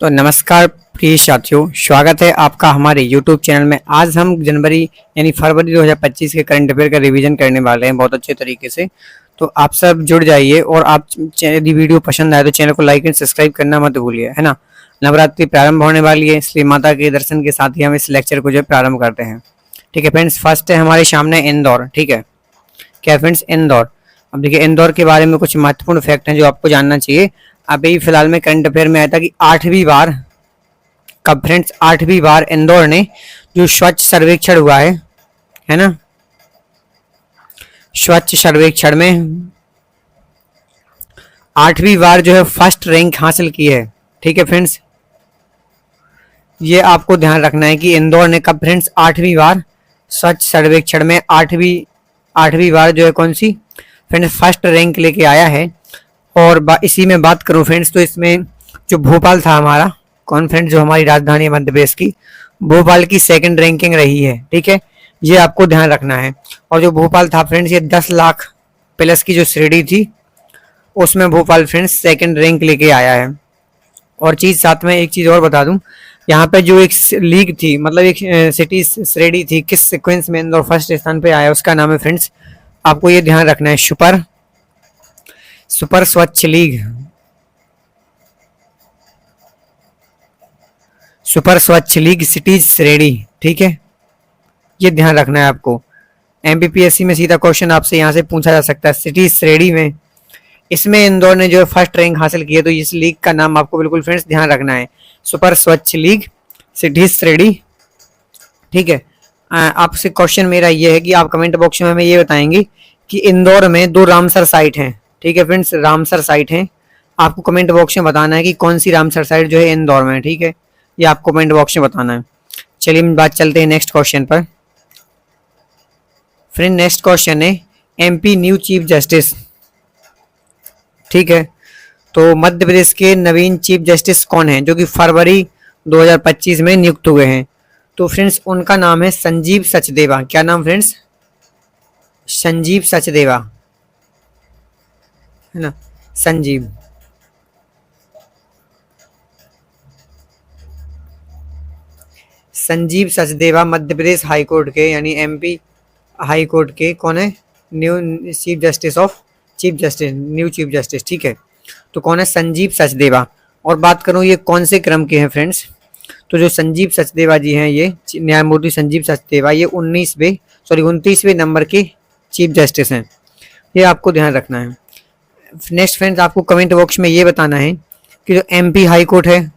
तो नमस्कार प्रिय साथियों, स्वागत है आपका हमारे YouTube चैनल में। आज हम जनवरी यानी फरवरी 2025 के करंट अफेयर का रिवीजन करने वाले हैं बहुत अच्छे तरीके से। तो आप सब जुड़ जाइए और आप यदि वीडियो पसंद आए तो चैनल को लाइक एंड सब्सक्राइब करना मत भूलिए, है ना। नवरात्रि प्रारंभ होने वाली है, इसलिए माता के दर्शन के साथ ही हम इस लेक्चर को जो है प्रारंभ करते हैं। ठीक है फ्रेंड्स, फर्स्ट है हमारे सामने इंदौर। ठीक है, क्या फ्रेंड्स, इंदौर। अब देखिए इंदौर के बारे में कुछ महत्वपूर्ण फैक्ट हैं जो आपको जानना चाहिए। अभी फिलहाल में करंट अफेयर में आया था कि 8वीं बार, कब फ्रेंड्स, 8वीं बार इंदौर ने जो स्वच्छ सर्वेक्षण हुआ है ना, स्वच्छ सर्वेक्षण में 8वीं बार जो है फर्स्ट रैंक हासिल की है। ठीक है फ्रेंड्स, ये आपको ध्यान रखना है कि इंदौर ने कब फ्रेंड्स 8वीं बार स्वच्छ सर्वेक्षण में 8वीं बार जो है कौन सी फ्रेंड्स फर्स्ट रैंक लेके आया है। और इसी में बात करूं फ्रेंड्स तो इसमें जो भोपाल था हमारा, कौन फ्रेंड्स, जो हमारी राजधानी मध्य प्रदेश की, भोपाल की सेकंड रैंकिंग रही है। ठीक है, ये आपको ध्यान रखना है। और जो भोपाल था फ्रेंड्स, ये 10 लाख प्लस की जो श्रेणी थी उसमें भोपाल फ्रेंड्स सेकंड रैंक लेके आया है। और चीज साथ में एक चीज और बता दूं, यहाँ पे जो एक लीग थी, मतलब एक सिटी श्रेणी थी, किस सीक्वेंस में इंदौर फर्स्ट स्थान पे आया, उसका नाम है फ्रेंड्स, आपको ये ध्यान रखना है, सुपर स्वच्छ लीग, सुपर स्वच्छ लीग सिटीज श्रेणी। ठीक है, ये ध्यान रखना है आपको। एमपीपीएससी में सीधा क्वेश्चन आपसे यहाँ से पूछा जा सकता है, सिटीज श्रेणी में इसमें इंदौर ने जो है फर्स्ट रैंक हासिल की है। तो इस लीग का नाम आपको बिल्कुल फ्रेंड्स ध्यान रखना है, सुपर स्वच्छ लीग सिटीज श्रेणी। ठीक है, आपसे क्वेश्चन मेरा ये है कि आप कमेंट बॉक्स में हमें ये बताएंगे कि इंदौर में 2 रामसर साइट हैं। ठीक है फ्रेंड्स, रामसर साइट हैं, आपको कमेंट बॉक्स में बताना है कि कौन सी रामसर साइट जो है इंदौर में। ठीक है, ये आपको कमेंट बॉक्स में बताना है। चलिए बात चलते हैं नेक्स्ट क्वेश्चन पर। फ्रेंड नेक्स्ट क्वेश्चन है एमपी न्यू चीफ जस्टिस। ठीक है, तो मध्य प्रदेश के नवीन चीफ जस्टिस कौन है जो कि फरवरी 2025 में नियुक्त हुए हैं। तो फ्रेंड्स उनका नाम है संजीव सचदेवा। क्या नाम फ्रेंड्स, संजीव सचदेवा, है ना, संजीव सचदेवा मध्य प्रदेश हाई कोर्ट के यानी एमपी हाई कोर्ट के कौन है, new chief justice of new chief justice. ठीक है, तो कौन है, संजीव सचदेवा। और बात करूं ये कौन से क्रम के हैं फ्रेंड्स, तो जो संजीव सचदेवा जी हैं, ये न्यायमूर्ति संजीव सचदेवा, ये 29वें नंबर के चीफ जस्टिस हैं। ये आपको ध्यान रखना है। नेक्स्ट फ्रेंड्स आपको कमेंट बॉक्स में ये बताना है कि जो एमपी हाई कोर्ट है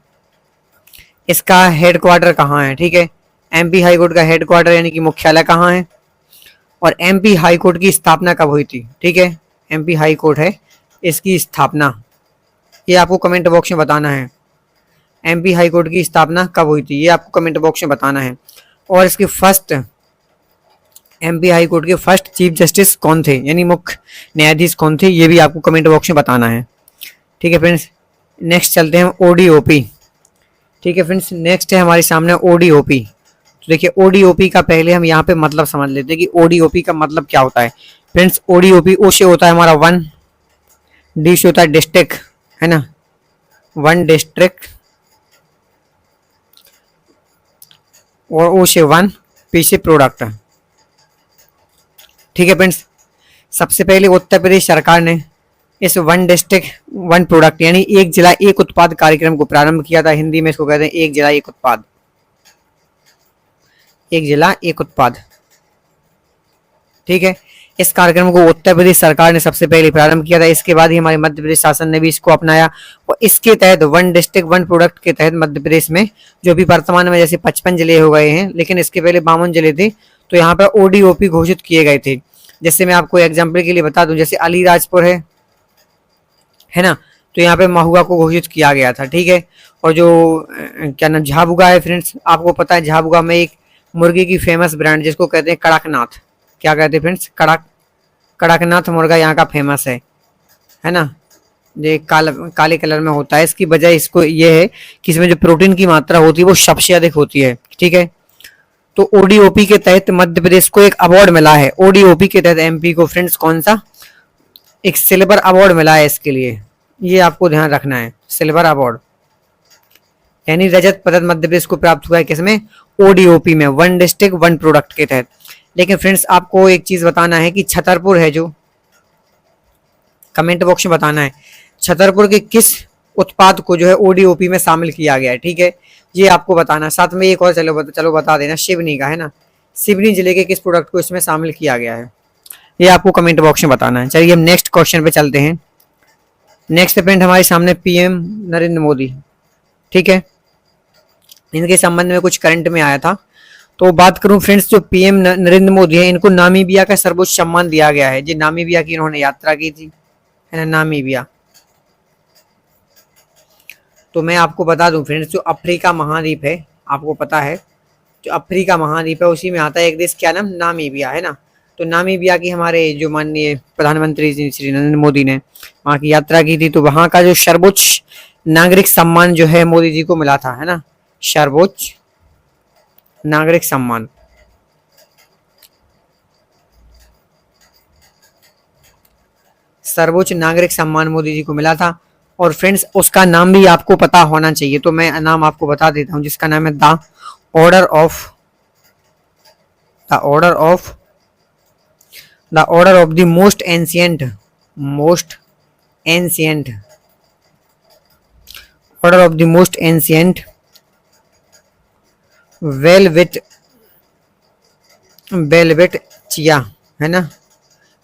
इसका हेडक्वार्टर कहाँ है। ठीक है, एमपी हाई कोर्ट का हेडक्वार्टर यानी कि मुख्यालय कहाँ है, और एमपी हाई कोर्ट की स्थापना कब हुई थी। ठीक है, एमपी हाई कोर्ट है, इसकी स्थापना ये आपको कमेंट बॉक्स में बताना है। एमपी हाई कोर्ट की स्थापना कब हुई थी, ये आपको कमेंट बॉक्स में बताना है। और इसके फर्स्ट एमपी हाई कोर्ट के फर्स्ट चीफ जस्टिस कौन थे, यानी मुख्य न्यायाधीश कौन थे, ये भी आपको कमेंट बॉक्स में बताना है। ठीक है फ्रेंड्स, नेक्स्ट चलते हैं ओडीओपी। ठीक है फ्रेंड्स, नेक्स्ट है हमारे सामने ओडीओपी। तो देखिए ओडीओपी का पहले हम यहाँ पे मतलब समझ लेते हैं कि ओडीओपी का मतलब क्या होता है। फ्रेंड्स ओडीओपी ओ से होता है हमारा 1, डी से होता है डिस्ट्रिक्ट, है ना, 1 डिस्ट्रिक्ट, और ओ से 1, पी से प्रोडक्ट। ठीक है फ्रेंड्स, सबसे पहले उत्तर प्रदेश सरकार ने इस 1 डिस्ट्रिक्ट 1 प्रोडक्ट यानी एक जिला एक उत्पाद कार्यक्रम को प्रारंभ किया था। हिंदी में इसको कहते हैं एक जिला एक उत्पाद, एक जिला एक उत्पाद। ठीक है, इस कार्यक्रम को उत्तर प्रदेश सरकार ने सबसे पहले प्रारंभ किया था। इसके बाद ही हमारे मध्य प्रदेश शासन ने भी इसको अपनाया, और इसके तहत 1 डिस्ट्रिक्ट 1 प्रोडक्ट के तहत मध्य प्रदेश में जो भी वर्तमान में जैसे 55 जिले हो गए हैं, लेकिन इसके पहले 52 जिले थे, तो यहाँ पर ओडीओपी घोषित किए गए थे। जैसे मैं आपको एग्जाम्पल के लिए बता दूं, जैसे अलीराजपुर है ना, तो यहाँ पे महुआ को घोषित किया गया था। ठीक है, और जो क्या नाम झाबुआ है फ्रेंड्स, आपको पता है झाबुआ में एक मुर्गी की फेमस ब्रांड जिसको कहते हैं कड़कनाथ, क्या कहते हैं फ्रेंड्स, कड़कनाथ मुर्गा यहाँ का फेमस है ना, ये काले कलर में होता है। इसकी वजह इसको ये है कि इसमें जो प्रोटीन की मात्रा होती है वो सबसे अधिक होती है। ठीक है, तो ओडीओपी के तहत मध्य प्रदेश को एक अवार्ड मिला है। ओडीओपी के तहत एमपी को फ्रेंड्स कौन सा, एक सिल्वर अवार्ड मिला है इसके लिए, ये आपको ध्यान रखना है, सिल्वर अवार्ड। यानी रजत पदक मध्य प्रदेश को प्राप्त हुआ है किसमें, ओडीओपी में, वन डिस्ट्रिक्ट वन प्रोडक्ट के तहत। लेकिन फ्रेंड्स आपको एक चीज बताना है कि छतरपुर है जो, कमेंट बॉक्स में बताना है छतरपुर के किस उत्पाद को जो है ओडीओपी में शामिल किया गया है, ठीक है, ये आपको बताना। साथ में एक और चलो बता देना, सिवनी का है ना, सिवनी जिले के किस प्रोडक्ट को इसमें शामिल किया गया है, ये आपको कमेंट बॉक्स में बताना है। चलिए हम नेक्स्ट क्वेश्चन पे चलते हैं। नेक्स्ट फ्रेंड हमारे सामने पीएम नरेंद्र मोदी, ठीक है, इनके संबंध में कुछ करंट में आया था। तो बात करूं फ्रेंड्स, जो पीएम नरेंद्र मोदी है, इनको नामीबिया का सर्वोच्च सम्मान दिया गया है। जी नामीबिया की इन्होंने यात्रा की थी, है ना, नामीबिया। तो मैं आपको बता दूं फ्रेंड्स, जो अफ्रीका महाद्वीप है, आपको पता है जो अफ्रीका महाद्वीप है उसी में आता है एक देश, क्या नाम, नामीबिया, है ना। तो नामीबिया की हमारे जो माननीय प्रधानमंत्री श्री नरेंद्र मोदी ने वहाँ की यात्रा की थी। तो वहाँ का जो सर्वोच्च नागरिक सम्मान जो है मोदी जी को मिला था, है ना, सर्वोच्च नागरिक सम्मान। सर्वोच्च नागरिक सम्मान मोदी जी को मिला था। और फ्रेंड्स उसका नाम भी आपको पता होना चाहिए, तो मैं नाम आपको बता देता हूं, जिसका नाम है the order of the order of the most ancient order of the most ancient velvet chia, है ना,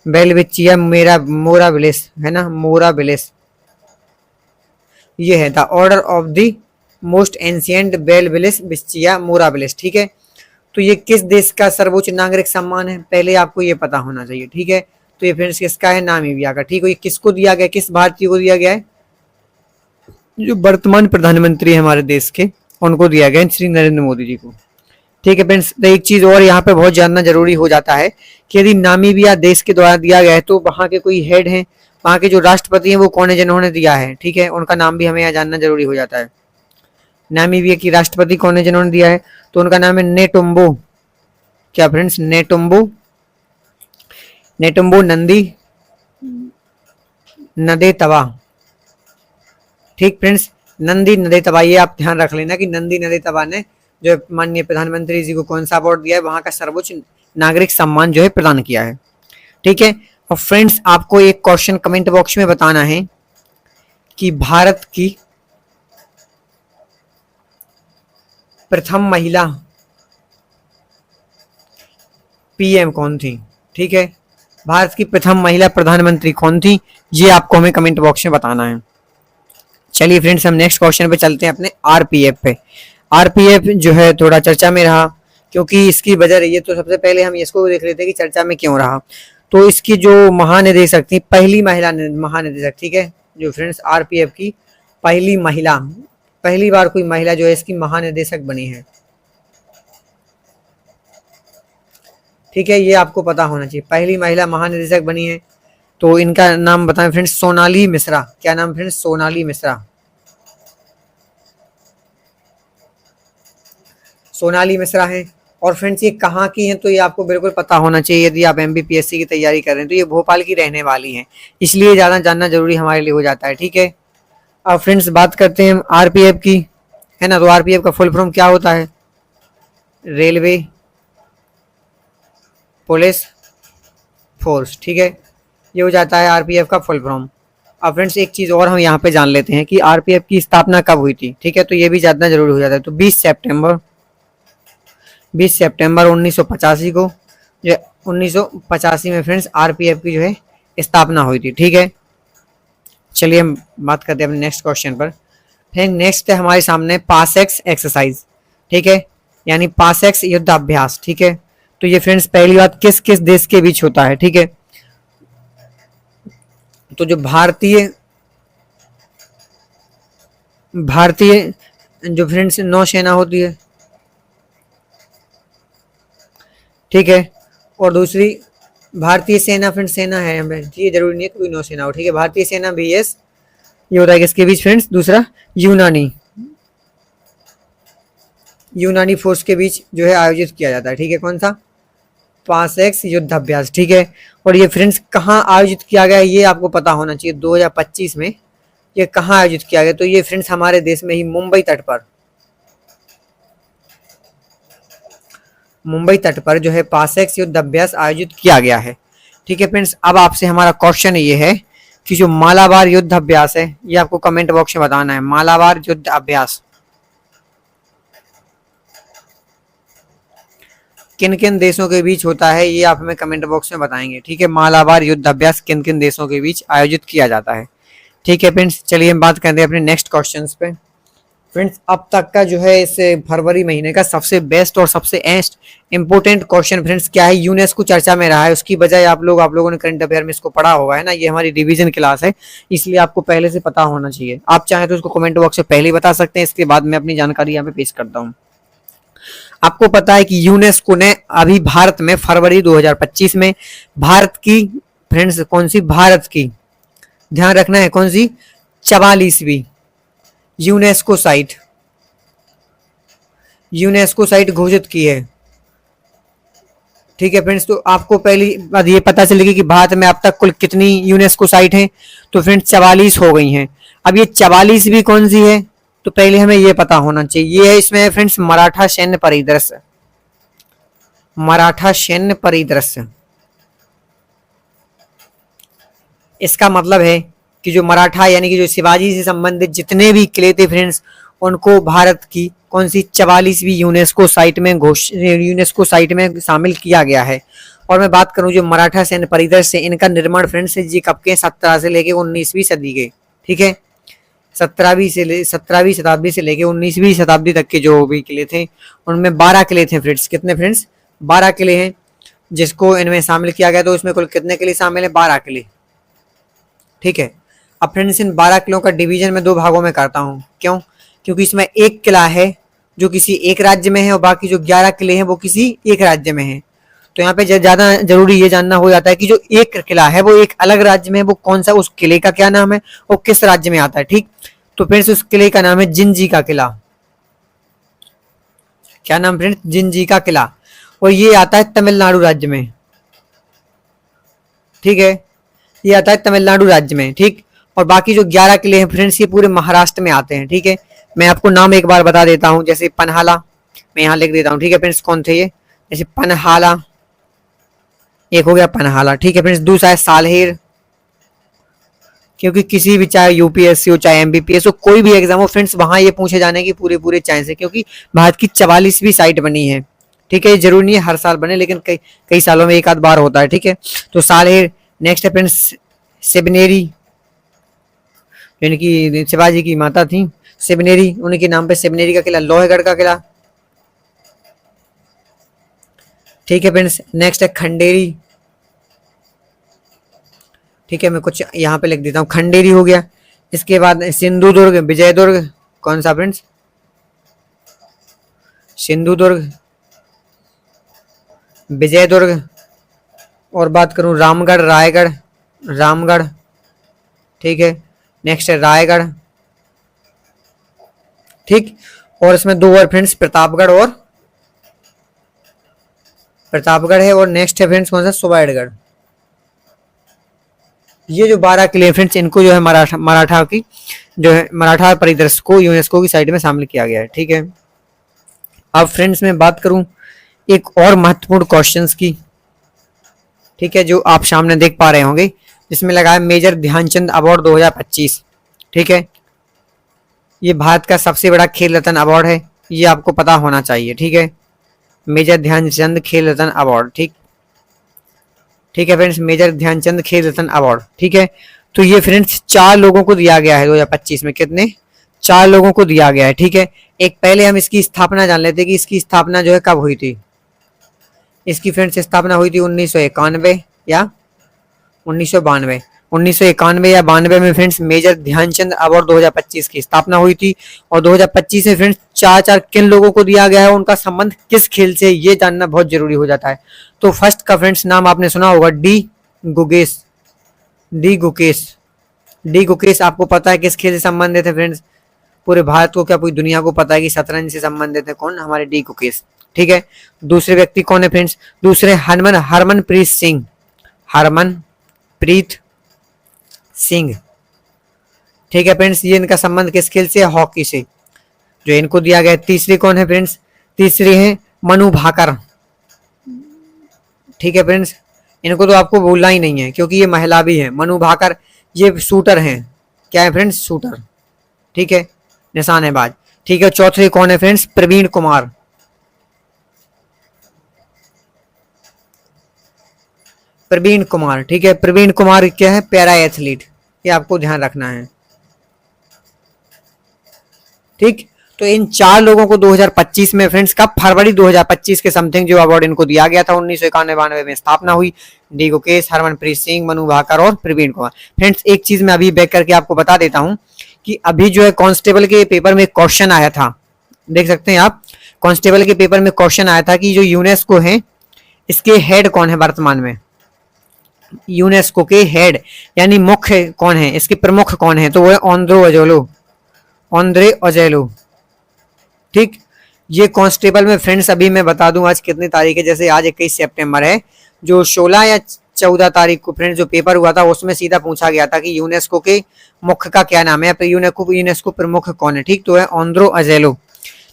वेलवेट चिया मोराविलिस, है ना, मोराविलिस, ये है the order of the most ancient बेलविलिस बिस्चिया मोराविलिस, ठीक है। तो ये किस देश का सर्वोच्च नागरिक सम्मान है, पहले आपको ये पता होना चाहिए, ठीक है। तो ये फ्रेंड्स किसका है, नामीबिया का, ठीक है। ये किसको दिया गया, किस भारतीय को दिया गया है, जो वर्तमान प्रधानमंत्री है हमारे देश के, उनको दिया गया, श्री नरेंद्र मोदी जी को, ठीक है फ्रेंड्स। तो एक चीज और यहाँ पे बहुत जानना जरूरी हो जाता है कि यदि नामीबिया देश के द्वारा दिया गया है तो वहाँ के कोई हेड हैं, वहाँ के जो राष्ट्रपति हैं वो कौन है जिन्होंने दिया है, ठीक है, उनका नाम भी हमें यहाँ जानना जरूरी हो जाता है। नामीबिया की राष्ट्रपति कौन है जिन्होंने दिया है, तो उनका नाम है नेटुम्बो, क्या फ्रेंड्स, नेटुम्बो नंदी नदेतवा, ठीक फ्रेंड्स, नंदी नदेतवा, ये आप ध्यान रख लेना कि नंदी नदेतवा ने जो माननीय प्रधानमंत्री जी को कौन सा अवार्ड दिया है, वहां का सर्वोच्च नागरिक सम्मान जो है प्रदान किया है, ठीक है। और फ्रेंड्स आपको एक क्वेश्चन कमेंट बॉक्स में बताना है कि भारत की प्रथम महिला पीएम कौन थी, ठीक है, भारत की प्रथम महिला प्रधानमंत्री कौन थी, ये आपको हमें कमेंट बॉक्स में बताना है। चलिए फ्रेंड्स हम नेक्स्ट क्वेश्चन पे चलते हैं, अपने आरपीएफ पे। आरपीएफ जो है थोड़ा चर्चा में रहा, क्योंकि इसकी वजह रही है। तो सबसे पहले हम इसको देख लेते हैं कि चर्चा में क्यों रहा। तो इसकी जो महानिदेशक थी, पहली महिला महानिदेशक, ठीक है, जो फ्रेंड्स आरपीएफ की पहली महिला, पहली बार कोई महिला जो है इसकी महानिदेशक बनी है, ठीक है, ये आपको पता होना चाहिए, पहली महिला महानिदेशक बनी है। तो इनका नाम बताएं फ्रेंड्स, सोनाली मिश्रा, क्या नाम फ्रेंड्स, सोनाली मिश्रा, सोनाली मिश्रा है। और फ्रेंड्स ये कहाँ की हैं, तो ये आपको बिल्कुल पता होना चाहिए, यदि आप एमबीपीएससी की तैयारी कर रहे हैं तो ये भोपाल की रहने वाली हैं, इसलिए ज़्यादा जानना जरूरी हमारे लिए हो जाता है, ठीक है। अब फ्रेंड्स बात करते हैं आरपीएफ की, है ना। तो आरपीएफ का फुल फॉर्म क्या होता है, रेलवे पुलिस फोर्स, ठीक है, ये हो जाता है आरपीएफ का फुल फॉर्म। अब फ्रेंड्स एक चीज़ और हम यहाँ पे जान लेते हैं कि आरपीएफ की स्थापना कब हुई थी, ठीक है, तो ये भी जानना जरूरी हो जाता है। तो 20 सितंबर 1985 को, जो 1985 में फ्रेंड्स आरपीएफ की जो है स्थापना हुई थी, ठीक है। चलिए हम बात करते हैं अपने नेक्स्ट क्वेश्चन पर। फिर नेक्स्ट है हमारे सामने पासएक्स एक्सरसाइज, ठीक है, यानी पासएक्स युद्ध अभ्यास, ठीक है। तो ये फ्रेंड्स पहली बात किस किस देश के बीच होता है, ठीक है। तो जो भारतीय जो फ्रेंड्स नौसेना होती है, ठीक है, और दूसरी भारतीय सेना, फ्रेंड्स सेना है हमें, ये जरूरी नहीं है कोई नौसेना हो, ठीक है, भारतीय सेना बीएस, ये होता है किसके बीच फ्रेंड्स, दूसरा यूनानी फोर्स के बीच जो है आयोजित किया जाता है, ठीक है, कौन सा, पासएक्स युद्ध अभ्यास, ठीक है। और ये फ्रेंड्स कहाँ आयोजित किया गया ये आपको पता होना चाहिए, 2025 में ये कहाँ आयोजित किया गया, तो ये फ्रेंड्स हमारे देश में ही मुंबई तट पर, मुंबई तट पर जो है पासेक्स युद्ध अभ्यास आयोजित किया गया है। ठीक है फ्रेंड्स, अब आपसे हमारा क्वेश्चन ये है कि जो मालाबार युद्ध अभ्यास है, ये आपको कमेंट बॉक्स में बताना है। मालाबार युद्ध अभ्यास किन किन देशों के बीच होता है, ये आप हमें कमेंट बॉक्स में बताएंगे। ठीक है, मालाबार युद्ध अभ्यास किन किन देशों के बीच आयोजित किया जाता है। ठीक है फ्रेंड्स, चलिए हम बात करते हैं अपने नेक्स्ट क्वेश्चन पे। फ्रेंड्स, अब तक का जो है इस फरवरी महीने का सबसे बेस्ट और सबसे इंपोर्टेंट क्वेश्चन फ्रेंड्स क्या है, यूनेस्को चर्चा में रहा है। उसकी बजाय आप लोगों ने करंट अफेयर में इसको पढ़ा होगा, है ना। ये हमारी रिवीजन क्लास है, इसलिए आपको पहले से पता होना चाहिए। आप चाहें तो इसको कमेंट बॉक्स में पहले ही बता सकते हैं, इसके बाद मैं अपनी जानकारी यहाँ पे पेश करता हूँ। आपको पता है कि यूनेस्को ने अभी भारत में फरवरी 2025 में भारत की, फ्रेंड्स कौन सी, भारत की, ध्यान रखना है, कौन सी, 44वीं यूनेस्को साइट घोषित की है। ठीक है फ्रेंड्स, तो आपको पहली बात ये पता चलेगी कि भारत में अब तक कुल कितनी यूनेस्को साइट हैं। तो फ्रेंड्स 44 हो गई हैं। अब ये 44वीं कौन सी है, तो पहले हमें ये पता होना चाहिए। ये है इसमें फ्रेंड्स मराठा सैन्य परिदृश्य, मराठा सैन्य परिदृश्य। इसका मतलब है कि जो मराठा यानी कि जो शिवाजी से संबंधित जितने भी किले थे फ्रेंड्स, उनको भारत की कौन सी 44वीं यूनेस्को साइट में शामिल किया गया है। और मैं बात करूं जो मराठा सैन्य परिदृश्य, इनका निर्माण फ्रेंड्स जी कब के, 17 से लेके 19वीं सदी के। ठीक है, 17वीं शताब्दी से लेके 19वीं शताब्दी तक के जो भी किले थे, उनमें 12 किले थे फ्रेंड्स। कितने फ्रेंड्स, 12 किले हैं जिसको इनमें शामिल किया गया। तो इसमें कुल कितने किले शामिल है, 12 किले। ठीक है, अब फ्रेंड्स इन 12 किलों का डिवीजन मैं 2 भागों में करता हूँ। क्यों, क्योंकि इसमें एक किला है जो किसी एक राज्य में है और बाकी जो 11 किले हैं वो किसी एक राज्य में है। तो यहाँ पे ज्यादा जरूरी ये जानना हो जाता है कि जो एक किला है वो एक अलग राज्य में है, वो कौन सा, उस किले का क्या नाम है और किस राज्य में आता है। ठीक, तो फ्रेंड्स उस किले का नाम है जिंजी का किला। क्या नाम फ्रेंड्स, जिंजी का किला, और ये आता है तमिलनाडु राज्य में। ठीक है, ये आता है तमिलनाडु राज्य में। ठीक, और बाकी जो 11 किले हैं फ्रेंड्स ये पूरे महाराष्ट्र में आते हैं। ठीक है, मैं आपको नाम एक बार बता देता हूं, जैसे पन्हाला, मैं यहाँ लिख देता हूँ। ठीक है फ्रेंड्स, कौन थे ये, जैसे पन्हाला, एक हो गया पन्हाला। ठीक है फ्रेंड्स, दूसरा है सालहेर, क्योंकि किसी भी, चाहे यूपीएससी हो चाहे एमबीपीएस हो, कोई भी एग्जाम हो फ्रेंड्स, वहां ये पूछे जाने की पूरे चांस है, क्योंकि भारत की 44वीं साइट बनी है। ठीक है, ये जरूरी नहीं है हर साल बने, लेकिन कई सालों में एक आध बार होता है। ठीक है, तो सालहेर। नेक्स्ट है फ्रेंड्स सिबनेरी, यानी कि शिवाजी की माता थी सिबनेरी, उन्हीं के नाम पे सिबनेरी का किला, लोहगढ़ का किला। ठीक है फ्रेंड्स, नेक्स्ट है खंडेरी। ठीक है, मैं कुछ यहाँ पे लिख देता हूँ, खंडेरी हो गया। इसके बाद सिंधुदुर्ग, विजयदुर्ग, कौन सा फ्रेंड्स, सिंधुदुर्ग, विजयदुर्ग। और बात करूँ रामगढ़, रायगढ़, रामगढ़। ठीक है, नेक्स्ट है रायगढ़। ठीक, और इसमें 2 और फ्रेंड्स, प्रतापगढ़ और प्रतापगढ़ है। और नेक्स्ट है फ्रेंड्स कौन सा, सुबेड़गढ़। ये जो 12 किले फ्रेंड्स, इनको जो है मराठा की जो है मराठा परिदृश्य को यूनेस्को की साइट में शामिल किया गया है। ठीक है, अब फ्रेंड्स मैं बात करूं एक और महत्वपूर्ण क्वेश्चंस की। ठीक है, जो आप सामने देख पा रहे होंगे, जिसमें लगा है मेजर ध्यानचंद अवार्ड 2025। ठीक है, ये भारत का सबसे बड़ा खेल रत्न अवार्ड है, ये आपको पता होना चाहिए। ठीक है, मेजर ध्यानचंद खेल रत्न अवार्ड। ठीक है फ्रेंड्स, मेजर ध्यानचंद खेल रत्न अवार्ड। ठीक है, तो ये फ्रेंड्स 4 लोगों को दिया गया है 2025 में। कितने, 4 लोगों को दिया गया है। ठीक है, एक पहले हम इसकी स्थापना जान लेते हैं कि इसकी स्थापना जो है कब हुई थी। इसकी फ्रेंड्स स्थापना हुई थी 1991 या 1992, 1991 या 92 में फ्रेंड्स मेजर ध्यानचंद अवार्ड 2025 की स्थापना हुई थी। और 2025 में फ्रेंड्स 4 किन लोगों को दिया गया है, उनका संबंध किस खेल से, ये जानना बहुत जरूरी हो जाता है। तो फर्स्ट का फ्रेंड्स नाम आपने सुना होगा, डी गुकेश। आपको पता है किस खेल से संबंधित है फ्रेंड्स, पूरे भारत को क्या पूरी दुनिया को पता है कि शतरंज से संबंधित है। कौन, हमारे डी गुकेश। ठीक है, दूसरे व्यक्ति कौन है फ्रेंड्स, दूसरे हरमनप्रीत सिंह। ठीक है फ्रेंड्स, ये इनका संबंध किस खेल से, हॉकी से, जो इनको दिया गया। तीसरी कौन है फ्रेंड्स, तीसरी है मनु भाकर। ठीक है फ्रेंड्स, इनको तो आपको भूलना ही नहीं है क्योंकि ये महिला भी है। मनु भाकर ये शूटर हैं, क्या है फ्रेंड्स, शूटर, ठीक है, निशानेबाज, ठीक है। चौथे कौन है फ्रेंड्स, प्रवीण कुमार, प्रवीण कुमार, ठीक है। प्रवीण कुमार क्या है, पैरा एथलीट, ये आपको ध्यान रखना है, ठीक। तो इन 4 लोगों को 2025 में फ्रेंड्स, कब, फरवरी 2025 के समथिंग जो अवार्ड इनको दिया गया था। 1991 में स्थापना हुई। डी गुकेश, हरमनप्रीत सिंह, मनु भाकर और प्रवीण कुमार। फ्रेंड्स एक चीज मैं अभी बैक करके आपको बता देता हूं कि अभी जो है कांस्टेबल के पेपर में क्वेश्चन आया था, देख सकते हैं आप, कांस्टेबल के पेपर में क्वेश्चन आया था कि जो यूनेस्को है इसके हेड कौन है वर्तमान में, यूनेस्को के हेड यानी मुख्य कौन है, इसके प्रमुख कौन है, तो वो है ऑन्द्रे अजेलो, ठीक। ये कांस्टेबल में फ्रेंड्स अभी मैं बता दूं आज कितनी तारीख है, जैसे आज 21 सितंबर है, जो 16 या 14 तारीख को फ्रेंड्स जो पेपर हुआ था उसमें सीधा पूछा गया था कि यूनेस्को के मुख्य का क्या नाम है, यूनेस्को प्रमुख कौन है, ठीक। तो है ऑन्द्रो अजेलो।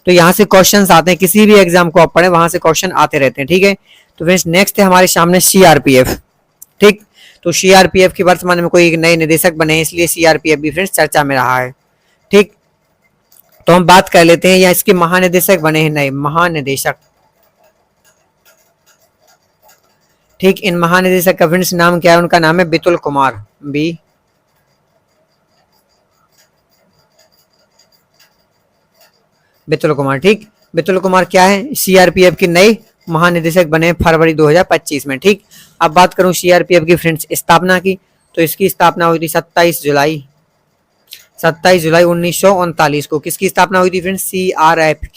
तो यहाँ से क्वेश्चंस आते हैं, किसी भी एग्जाम को आप पढ़े वहां से क्वेश्चन आते रहते हैं, ठीक है। तो फ्रेंड्स नेक्स्ट है हमारे सामने सीआरपीएफ, ठीक। तो सीआरपीएफ के वर्तमान में कोई एक नए निदेशक बने हैं, इसलिए सीआरपीएफ भी फ्रेंड्स चर्चा में रहा है, ठीक। तो हम बात कर लेते हैं, या इसके महानिदेशक बने हैं नए महानिदेशक, ठीक। इन महानिदेशक का फ्रेंड्स नाम क्या है, उनका नाम है बितुल कुमार, बितुल कुमार, ठीक। बितुल कुमार क्या है, सीआरपीएफ के नए महानिदेशक बने फरवरी 2025 में, ठीक। अब बात करूं सीआरपीएफ की फ्रेंड्स स्थापना की, तो इसकी स्थापना हुई थी 27 जुलाई 1939 को। किसकी स्थापना हुई थी फ्रेंड्स,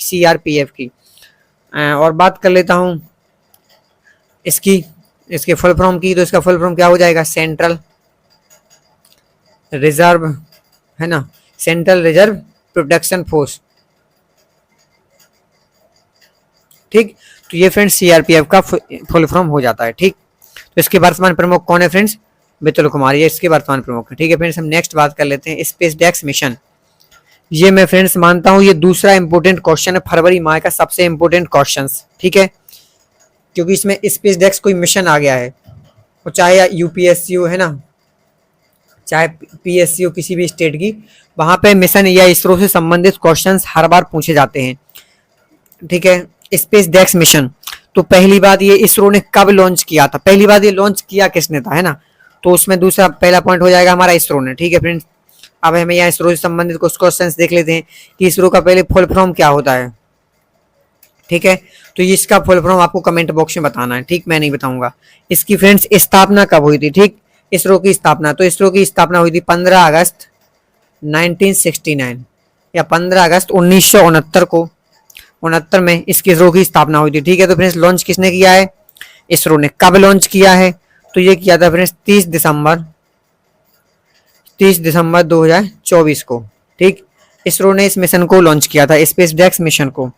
सीआरपीएफ की। और बात कर लेता हूं इसके फुल फॉर्म की, तो इसका फुल फॉर्म क्या हो जाएगा, सेंट्रल रिजर्व, है ना, सेंट्रल रिजर्व प्रोटेक्शन फोर्स, ठीक। तो ये फ्रेंड्स सीआरपीएफ का फुल फॉर्म हो जाता है, ठीक। तो इसके वर्तमान प्रमुख कौन है फ्रेंड्स, बितुल कुमार, ये इसके वर्तमान प्रमुख है, ठीक है। फ्रेंड्स हम नेक्स्ट बात कर लेते हैं स्पेस डेक्स मिशन। ये मैं फ्रेंड्स मानता हूं ये दूसरा इंपोर्टेंट क्वेश्चन है फरवरी माह का, सबसे इंपोर्टेंट क्वेश्चन, ठीक है, क्योंकि इसमें स्पेस डेक्स कोई मिशन आ गया है, और चाहे यूपीएससी है ना, चाहे पीएससी हो किसी भी स्टेट की, वहां पे मिशन या इसरो से संबंधित क्वेश्चंस हर बार पूछे जाते हैं, ठीक है। स्पेस डेक्स मिशन, तो पहली बात ये इसरो ने कब लॉन्च किया था, पहली बात ये लॉन्च किया किसने था, है ना, तो उसमें दूसरा पहला पॉइंट हो जाएगा हमारा इसरो ने, ठीक है फ्रेंड्स। अब हमें यहाँ इसरो से संबंधित कुछ क्वेश्चंस देख लेते हैं कि इसरो का पहले फुल फॉर्म क्या होता है, ठीक है। तो इसका फुल फॉर्म आपको कमेंट बॉक्स में बताना है, ठीक, मैं नहीं बताऊंगा। इसकी फ्रेंड्स स्थापना कब हुई थी, ठीक, इसरो की स्थापना, तो इसरो की स्थापना हुई थी 15 अगस्त 1969 या 15 अगस्त 1969 को, 69 में इसकी इसरो की स्थापना हुई थी, ठीक है। तो फ्रेंड्स लॉन्च किसने किया है, इसरो ने। कब लॉन्च किया है, तो ये किया था फ्रेंड्स 30 दिसंबर 2024 को, ठीक। इसरो ने इस मिशन को लॉन्च किया था, स्पेस डेक्स मिशन को,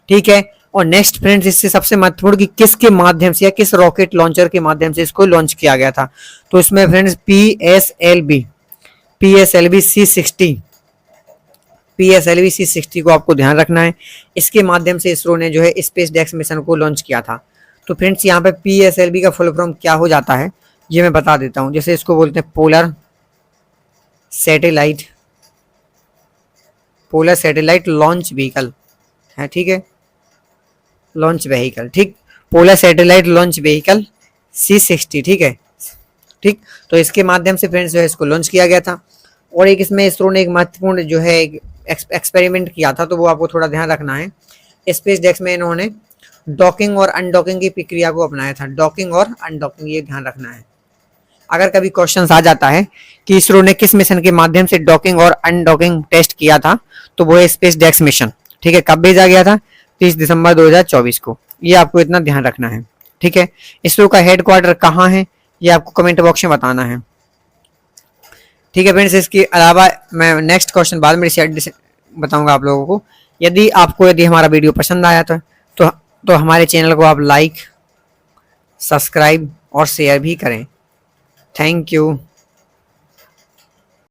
ठीक है। और नेक्स्ट फ्रेंड्स इससे सबसे महत्वपूर्ण कि किसके माध्यम से या किस रॉकेट लॉन्चर के माध्यम से इसको लॉन्च किया गया था, तो इसमें फ्रेंड्स PSLV C60 को आपको ध्यान रखना है, इसके माध्यम से इसरो ने जो है स्पेस डेक्स मिशन को लॉन्च किया था। तो फ्रेंड्स यहाँ पे PSLV का फुल फॉर्म क्या हो जाता है ये मैं बता देता हूँ, जैसे इसको बोलते हैं पोलर सैटेलाइट लॉन्च व्हीकल है, ठीक है, लॉन्च व्हीकल, ठीक, polar satellite launch vehicle C60, ठीक है, ठीक। तो इसके माध्यम से फ्रेंड्स जो है इसको लॉन्च किया गया था। और एक इसमें इसरो ने एक महत्वपूर्ण जो है एक्सपेरिमेंट किया था, तो वो आपको थोड़ा ध्यान रखना है। स्पेस डेक्स में इन्होंने डॉकिंग और अनडॉकिंग की प्रक्रिया को अपनाया था, डॉकिंग और अनडॉकिंग, ये ध्यान रखना है। अगर कभी क्वेश्चन आ जाता है कि इसरो ने किस मिशन के माध्यम से डॉकिंग और अनडॉकिंग टेस्ट किया था, तो वो है स्पेस डेक्स मिशन, ठीक है। कब भेजा गया था, 30 दिसंबर 2024 को, ये आपको इतना ध्यान रखना है, ठीक है। इसरो का हेडक्वार्टर कहाँ है ये आपको कमेंट बॉक्स में बताना है, ठीक है फ्रेंड्स। इसके अलावा मैं नेक्स्ट क्वेश्चन बाद में बताऊंगा आप लोगों को। यदि हमारा वीडियो पसंद आया तो हमारे चैनल को आप लाइक, सब्सक्राइब और शेयर भी करें। Thank you.